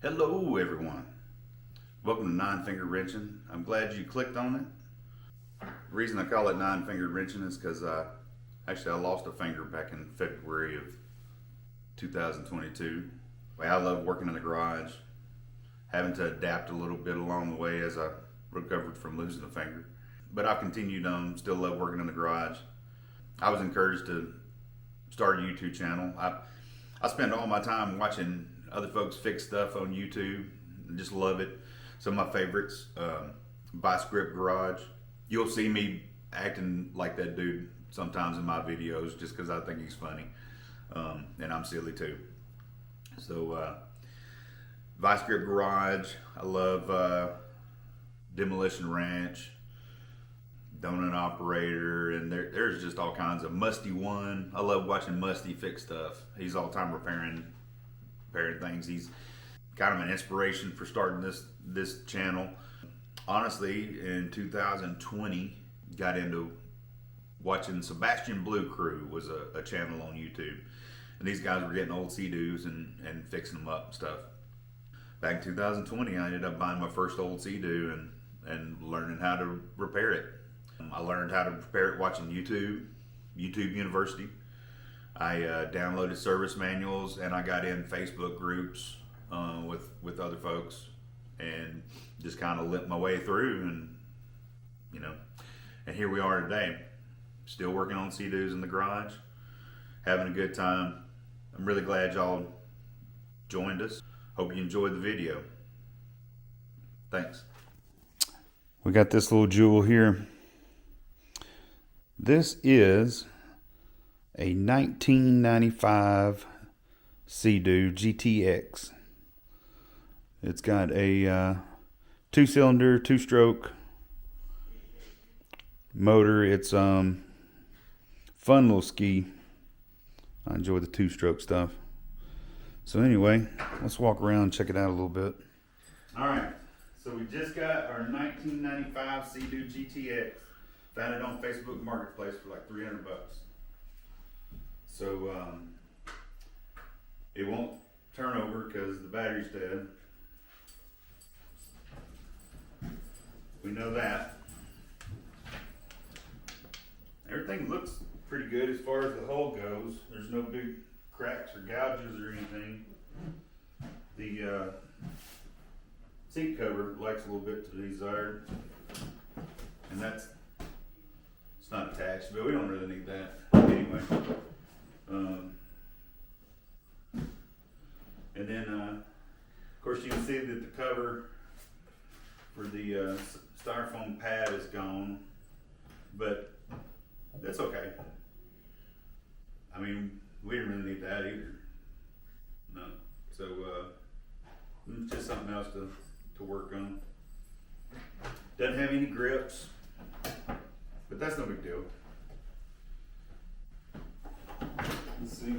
Hello everyone, welcome to Nine Finger Wrenching. I'm glad you clicked on it. The reason I call it Nine Finger Wrenching is because I lost a finger back in February of 2022. I love working in the garage, having to adapt a little bit along the way as I recovered from losing a finger. But I've continued on, still love working in the garage. I was encouraged to start a YouTube channel. I spend all my time watching other folks fix stuff on YouTube. I just love it. Some of my favorites, Vice Grip Garage. You'll see me acting like that dude sometimes in my videos just because I think he's funny. And I'm silly too. So, Vice Grip Garage. I love Demolition Ranch, Donut Operator, and there's just all kinds of Musty One. I love watching Musty fix stuff. He's all the time repairing things. He's kind of an inspiration for starting this channel. Honestly, in 2020, got into watching Sebastian Blue Crew was a channel on YouTube, and these guys were getting old Seadoos and fixing them up and stuff. Back in 2020, I ended up buying my first old Seadoo and learning how to repair it. I learned how to repair it watching YouTube University. I downloaded service manuals and I got in Facebook groups with other folks and just kind of limped my way through, and here we are today. Still working on Seadoos in the garage, having a good time. I'm really glad y'all joined us. Hope you enjoyed the video. Thanks. We got this little jewel here. This is a 1995 Seadoo GTX. It's got a 2-cylinder, 2-stroke motor. It's fun little ski. I enjoy the 2-stroke stuff. So anyway, let's walk around and check it out a little bit. All right, so we just got our 1995 Seadoo GTX. Found it on Facebook Marketplace for like $300. So it won't turn over because the battery's dead. We know that. Everything looks pretty good as far as the hull goes. There's no big cracks or gouges or anything. The seat cover likes a little bit to be desired, and it's not attached, but we don't really need that anyway. And then, of course, you can see that the cover for the styrofoam pad is gone, but that's okay. I mean, we didn't really need that either. No. So, it's just something else to work on. Doesn't have any grips, but that's no big deal. Let's see.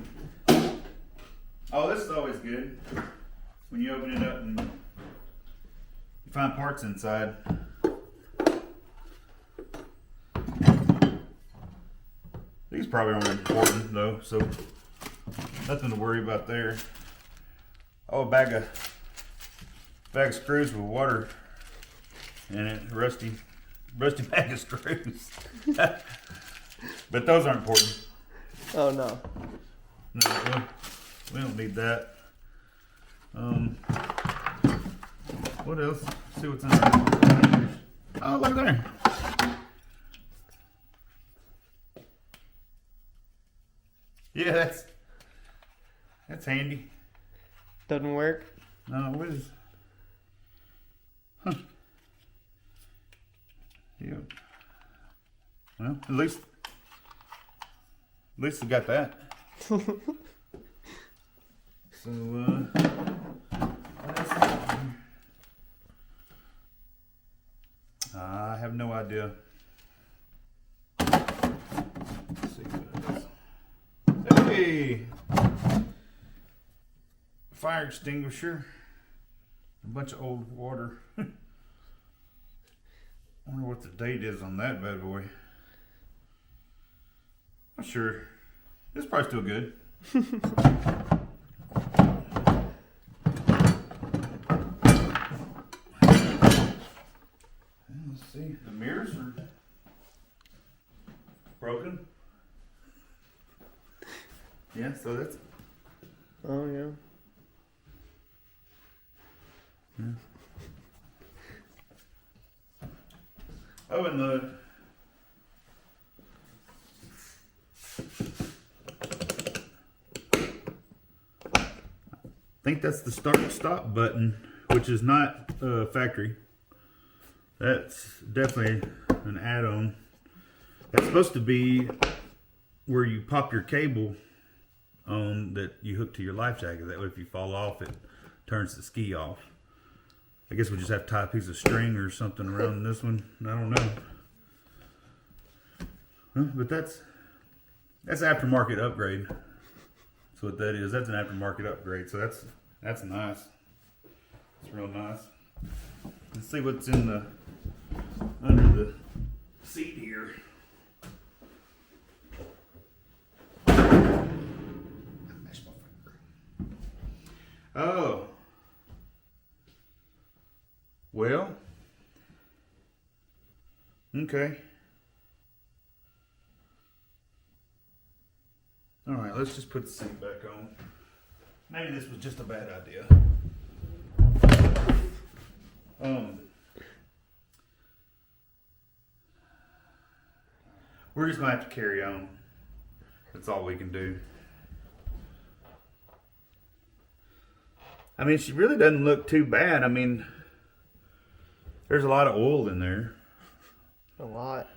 Oh, this is always good. When you open it up and you find parts inside. These probably aren't important though, so nothing to worry about there. Oh, a bag of screws with water in it. Rusty bag of screws. But those aren't important. Oh no. No, we don't need that. What else? Let's see what's in there. Oh, look there. Yeah, that's handy. Doesn't work? No, what is? Huh. Yeah. Well, at least we got that. So, I have no idea. Let's see what it is. Hey! Fire extinguisher. A bunch of old water. Wonder what the date is on that bad boy. Not sure. It's probably still good. Yeah, so that's. Oh yeah. Yeah. Oh, and the. I think that's the start stop button, which is not factory. That's definitely an add-on. That's supposed to be where you pop your cable on that you hook to your life jacket. That way if you fall off, it turns the ski off. I guess we just have to tie a piece of string or something around this one. I don't know. Huh, but that's aftermarket upgrade. That's what that is. That's an aftermarket upgrade. So that's nice. It's real nice. Let's see what's in the under the seat here. I mashed my finger. Oh. Well. Okay. All right, let's just put the seat back on. Maybe this was just a bad idea. We're just gonna have to carry on. That's all we can do. I mean, she really doesn't look too bad. I mean, there's a lot of oil in there. A lot.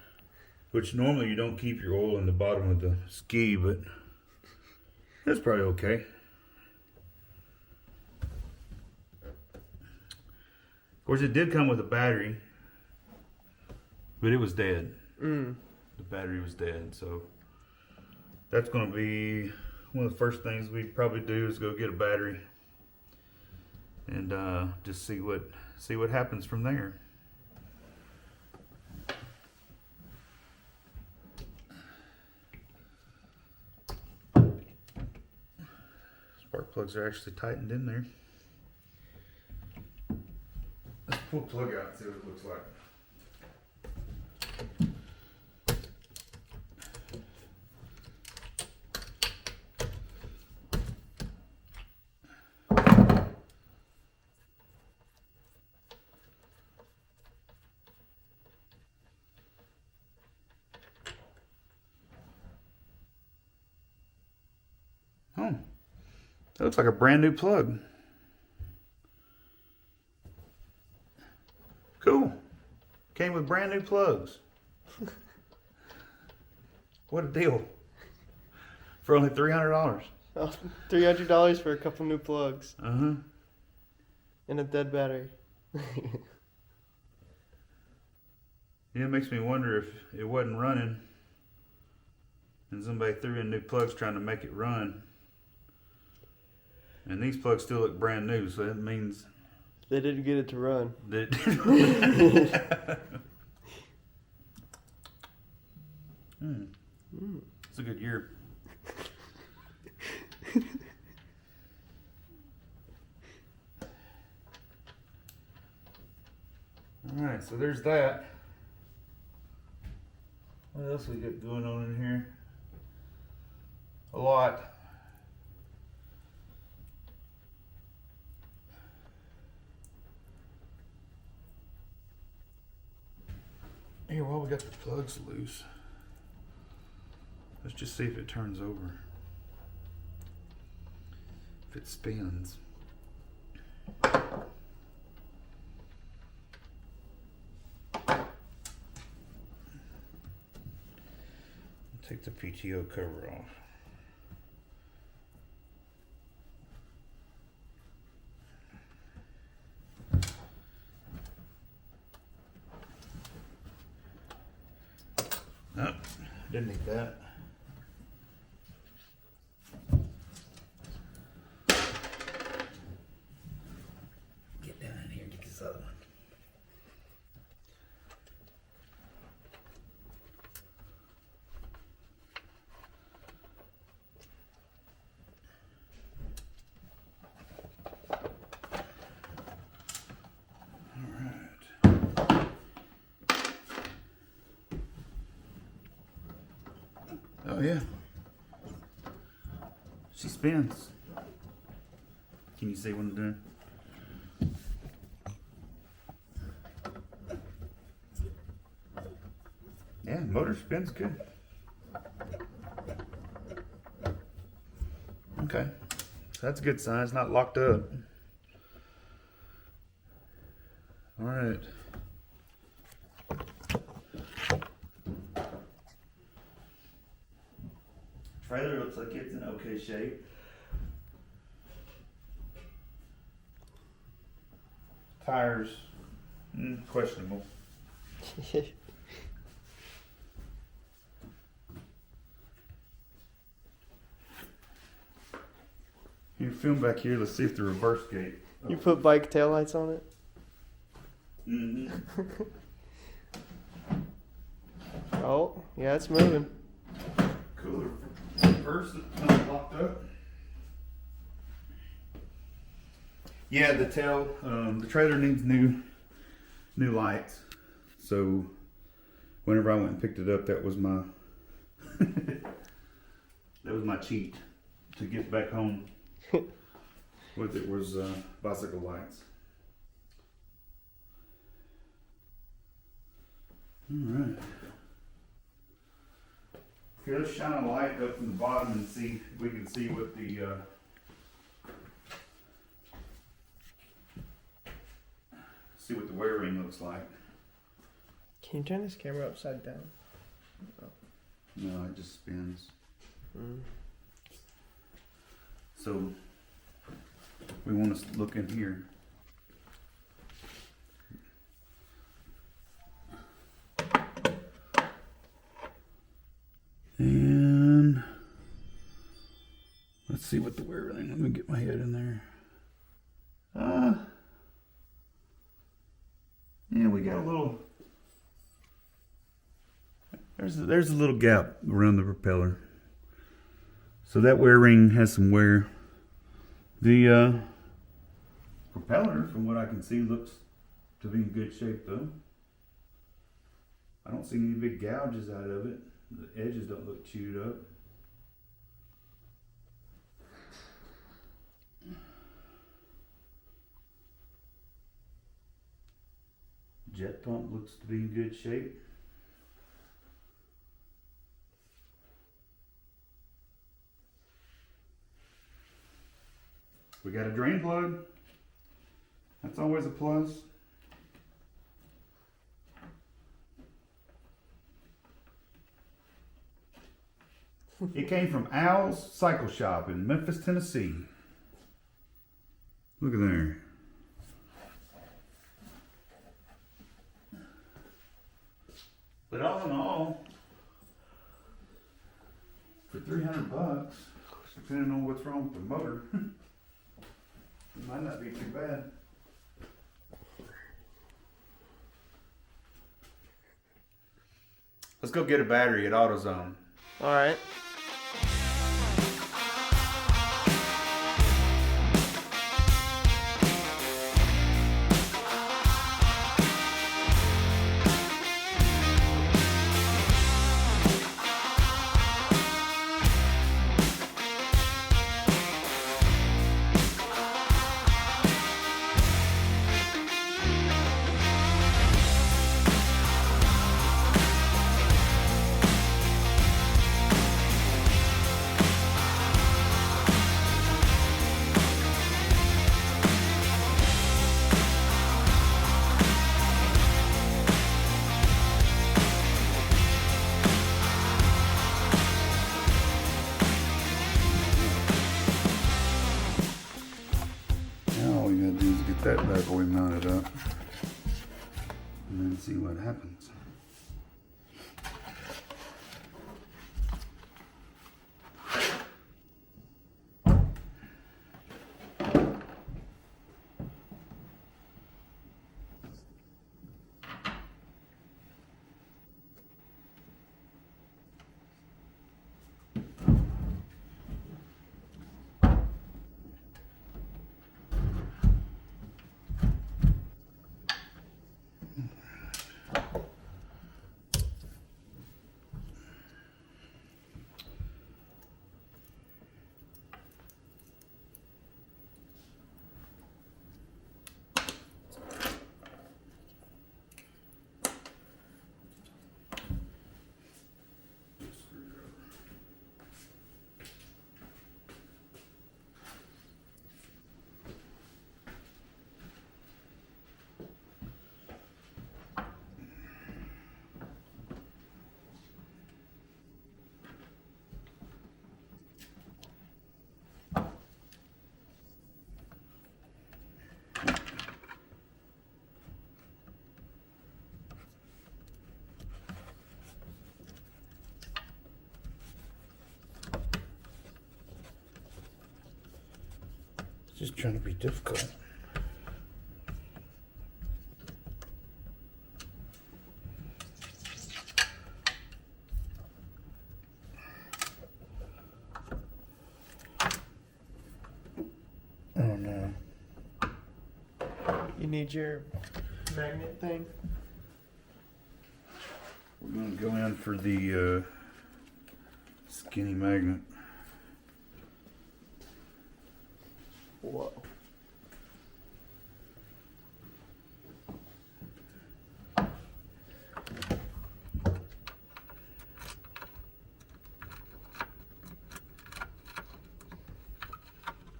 Which normally you don't keep your oil in the bottom of the ski, but that's probably okay. Of course, it did come with a battery, but it was dead. The battery was dead, so that's going to be one of the first things we probably do is go get a battery and just see what happens from there. Spark plugs are actually tightened in there. Let's pull the plug out and see what it looks like. Oh, that looks like a brand new plug. Cool. Came with brand new plugs. What a deal. For only $300. Oh, $300 for a couple new plugs. Uh-huh. And a dead battery. Yeah, it makes me wonder if it wasn't running and somebody threw in new plugs trying to make it run. And these plugs still look brand new, so that means they didn't get it to run. It's a good year. Alright, so there's that. What else we got going on in here? A lot. Here, while we got the plugs loose, let's just see if it turns over. If it spins. Take the PTO cover off. No, didn't need that. Get down in here and get this other one. Oh yeah. She spins. Can you see what I'm doing? Yeah, motor spins good. Okay, so that's a good sign. It's not locked up. All right. Trailer looks like it's in okay shape. Tires, questionable. You film back here. Let's see if the reverse gate. You put bike taillights on it? Mm-hmm. Oh, yeah, it's moving. Cooler. Reverse, it's locked up. Yeah, the tail, the trailer needs new lights. So whenever I went and picked it up, that was my that was my cheat to get back home. With it was bicycle lights. All right. Here, let's shine a light up from the bottom and see if we can see what the wear ring looks like. Can you turn this camera upside down? Oh. No, it just spins. Mm. So we want to look in here. And let's see what the wear ring. Let me get my head in there. Yeah, we got a little. There's a little gap around the propeller. So that wear ring has some wear. The propeller, from what I can see, looks to be in good shape though. I don't see any big gouges out of it. The edges don't look chewed up. Jet pump looks to be in good shape. We got a drain plug. That's always a plus. It came from Al's Cycle Shop in Memphis, Tennessee. Look at there. But all in all, for $300, depending on what's wrong with the motor, it might not be too bad. Let's go get a battery at AutoZone. All right. That bad boy mounted up and then see what happens. Just trying to be difficult. Oh no. You need your magnet thing? We're going to go in for the skinny magnet. Whoa.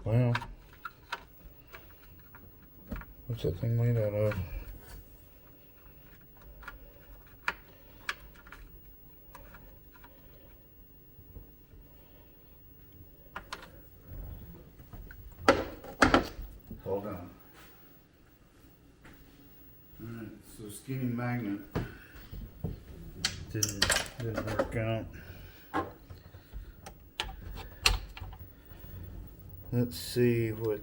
Well, what's that thing made out of? Hold on. Alright, so skinny magnet didn't work out. Let's see what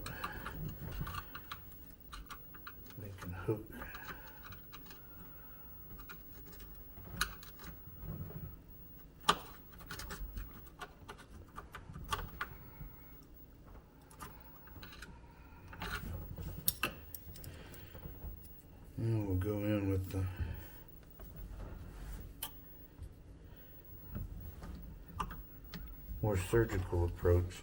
we can hook. And we'll go in with the more surgical approach.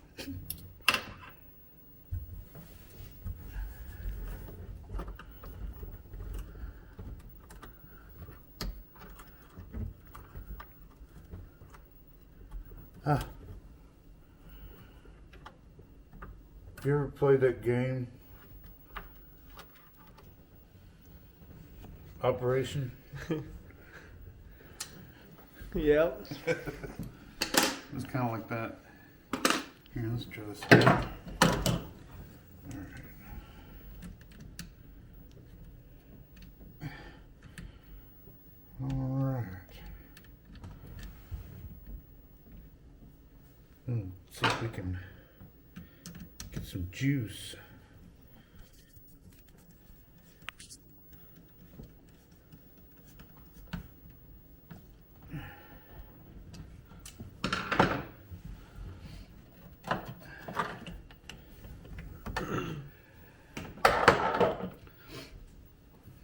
Ah. Have you ever played that game? Operation? Yep. It was kind of like that. Here, let's try this again. Alright. See if we can get some juice.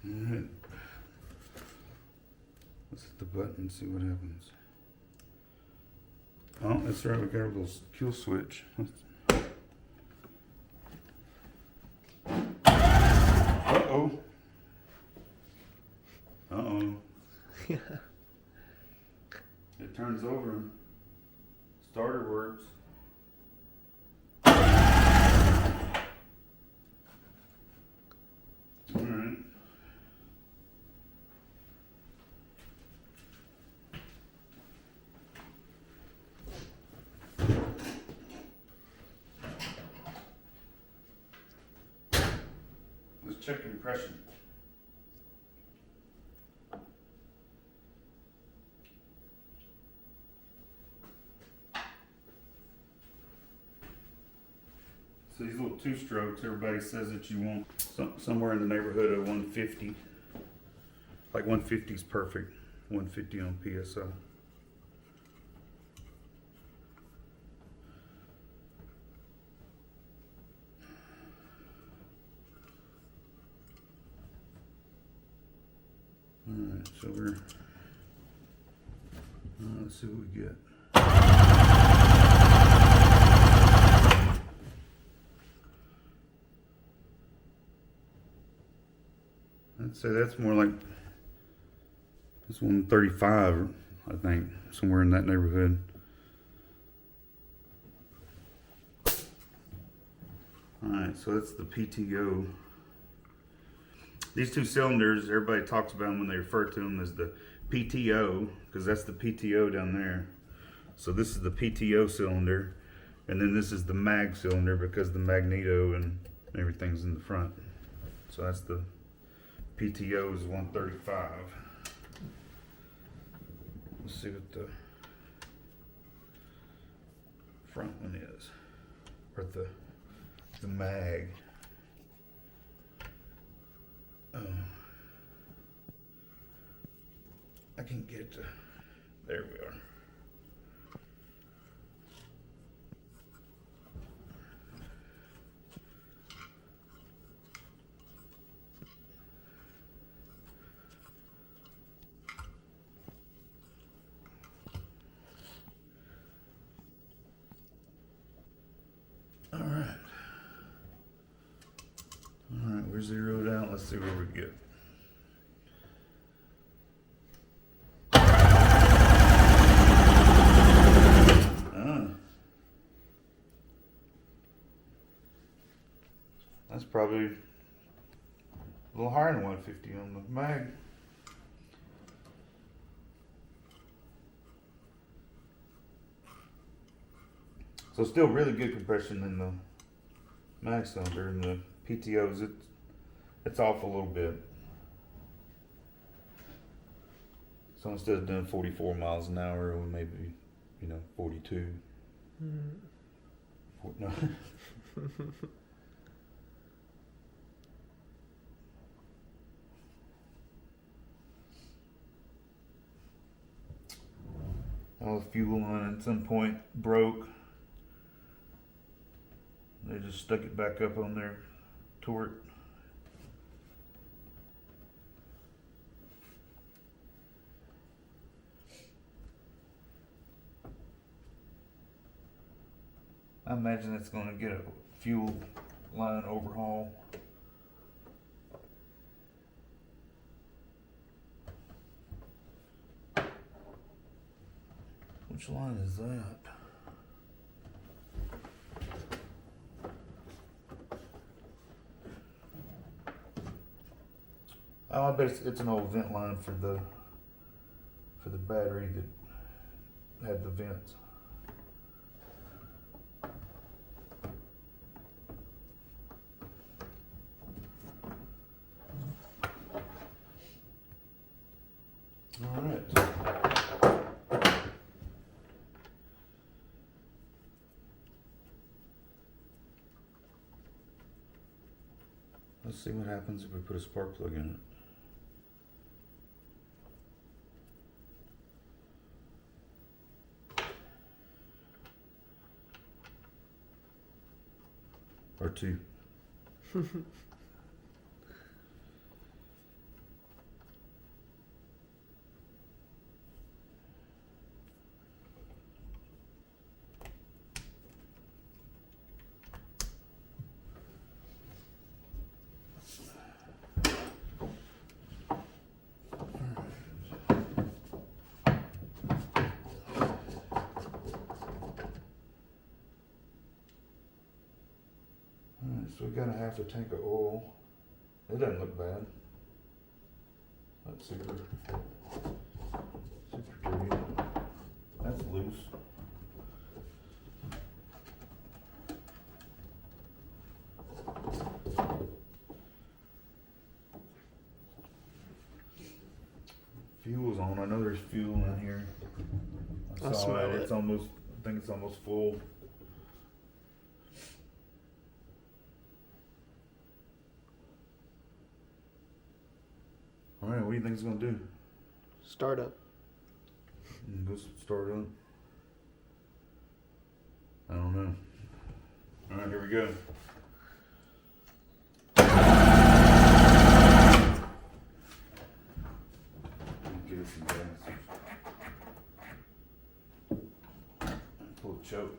Alright. Let's hit the button and see what happens. Oh, that's right, we got a little kill switch. Uh-oh. Uh-oh. Yeah. It turns over. Starter works. Alright. Let's check compression. So these little two strokes, everybody says that you want somewhere in the neighborhood of 150. Like 150 is perfect. 150 on PSO. Alright, so we're, let's see what we get. I'd say that's more like, it's 135, I think, somewhere in that neighborhood. Alright, so that's the PTO. These two cylinders, everybody talks about them when they refer to them as the PTO, because that's the PTO down there. So this is the PTO cylinder, and then this is the mag cylinder because the magneto and everything's in the front. So that's the PTO is 135. Let's see what the front one is, or the the mag. I can get it to, there we are. Alright, we're zeroed out. Let's see where we get. That's probably a little higher than 150 on the mag. So still really good compression in the mag cylinder. And the PTOs, it's off a little bit. So instead of doing 44 miles an hour, or maybe, 42. No. The fuel line at some point broke. They just stuck it back up on their torque. I imagine it's going to get a fuel line overhaul. Which line is that? Oh, I bet it's an old vent line for the battery that had the vents. All right. Let's see what happens if we put a spark plug in it. Or two. So we got a half a tank of oil. It doesn't look bad. That's super dirty. That's loose. Fuel's on. I know there's fuel in here. I saw it. It's almost, I think it's almost full. All right, what do you think it's gonna do? Start up. Go start up. I don't know. All right, here we go. Give it some gas. Pull the choke.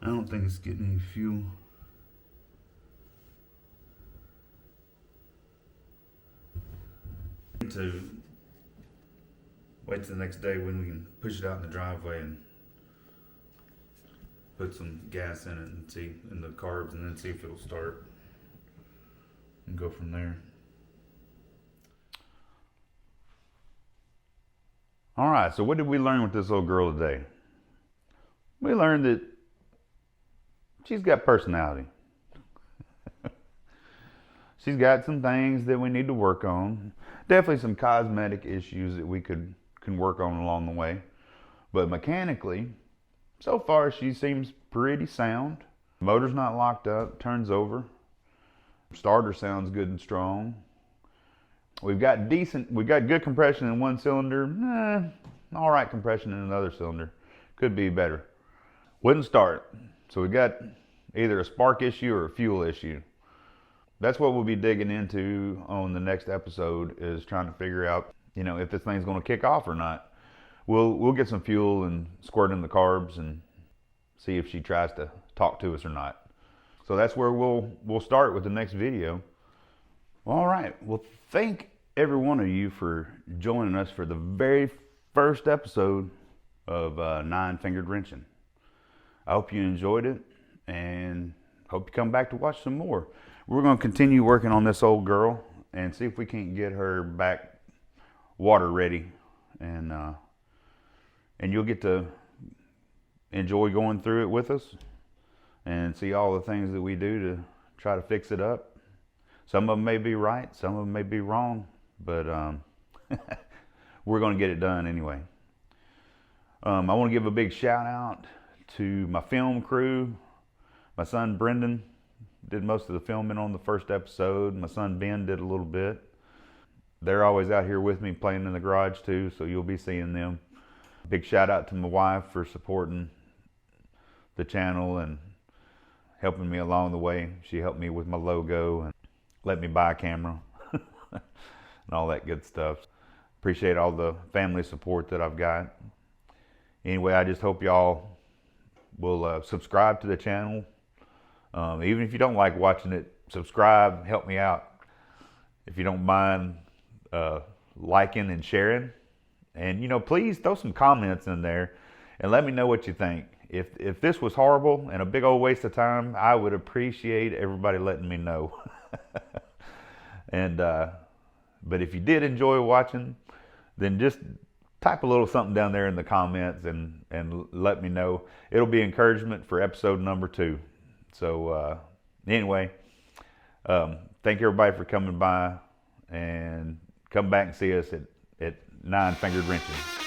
I don't think it's getting any fuel. To wait till the next day when we can push it out in the driveway and put some gas in it and see in the carbs and then see if it'll start and go from there. All right, so what did we learn with this little girl today? We learned that she's got personality. She's got some things that we need to work on. Definitely some cosmetic issues that we can work on along the way. But mechanically, so far she seems pretty sound. Motor's not locked up, turns over. Starter sounds good and strong. We've got good compression in one cylinder. All right compression in another cylinder. Could be better. Wouldn't start. So we've got either a spark issue or a fuel issue. That's what we'll be digging into on the next episode, is trying to figure out, if this thing's going to kick off or not. We'll get some fuel and squirt in the carbs and see if she tries to talk to us or not. So that's where we'll start with the next video. All right. Well, thank every one of you for joining us for the very first episode of Nine-Fingered Wrenching. I hope you enjoyed it and hope you come back to watch some more. We're going to continue working on this old girl and see if we can't get her back water ready, and you'll get to enjoy going through it with us and see all the things that we do to try to fix it up. Some of them may be right, some of them may be wrong, but we're going to get it done anyway. I want to give a big shout out to my film crew. My son Brendan did most of the filming on the first episode. My son Ben did a little bit. They're always out here with me playing in the garage too, so you'll be seeing them. Big shout out to my wife for supporting the channel and helping me along the way. She helped me with my logo and let me buy a camera and all that good stuff. Appreciate all the family support that I've got. Anyway, I just hope y'all will subscribe to the channel. Even if you don't like watching it, subscribe, help me out. If you don't mind liking and sharing. And, please throw some comments in there and let me know what you think. If this was horrible and a big old waste of time, I would appreciate everybody letting me know. But if you did enjoy watching, then just type a little something down there in the comments and let me know. It'll be encouragement for episode number 2. So anyway, thank everybody for coming by, and come back and see us at Nine-Fingered Wrenching.